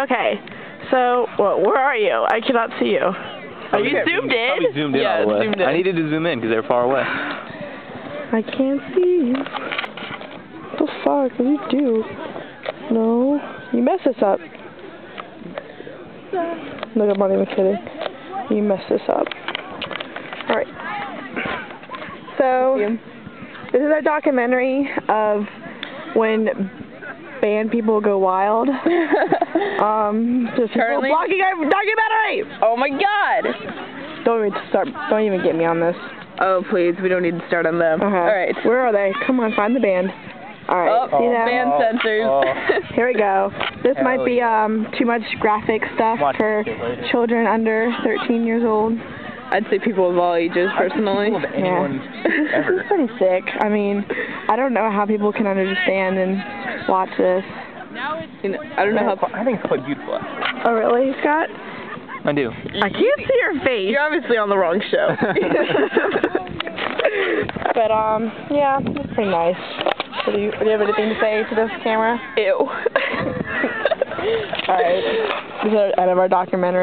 Okay, so, well, where are you? I cannot see you. Are you zoomed in? Probably zoomed in all the way. Zoomed in. I needed to zoom in because they're far away. I can't see you. What the fuck? What do you do? No. You messed this up. Look, I'm not even kidding. You messed this up. Alright. So, this is our documentary of when band people go wild. Just Currently blocking our documentary! Oh my god! Don't even get me on this. Oh please, we don't need to start on them. Alright. Where are they? Come on, find the band. Alright, see them? Band censors. Here we go. This might be too much graphic stuff for children under 13 years old. I'd say people of all ages, personally. Yeah. This is pretty sick. I mean, I don't know how people can understand and watch this. You know, I don't know how. I think it's quite beautiful. Oh, really, Scott? I do. I can't see your face. You're obviously on the wrong show. But, yeah, it's pretty nice. So do you have anything to say to this camera? Ew. Alright. This is the end of our documentary.